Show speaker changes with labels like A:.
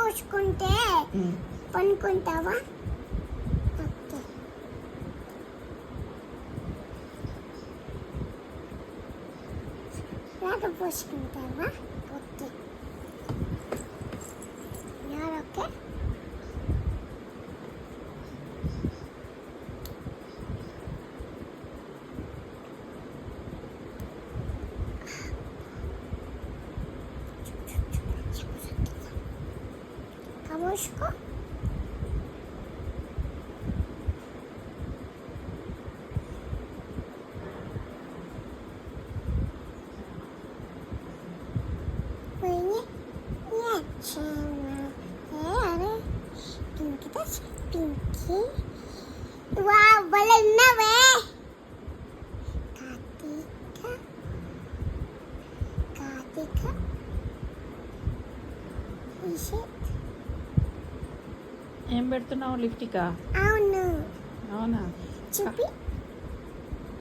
A: పోసుకుంటే పనుకుంటావా? ఓకే. లాగా పోసుకుంటావా? Okay. Okay. Камушку. Мені нічого. Пінкі, так? Пінкі. Вау, балеринаве. Катика. Катика. Іще.
B: ఏం పెడుతున్నావు? లిప్టికా?
A: అవును.
B: అవునా?
A: చూపి.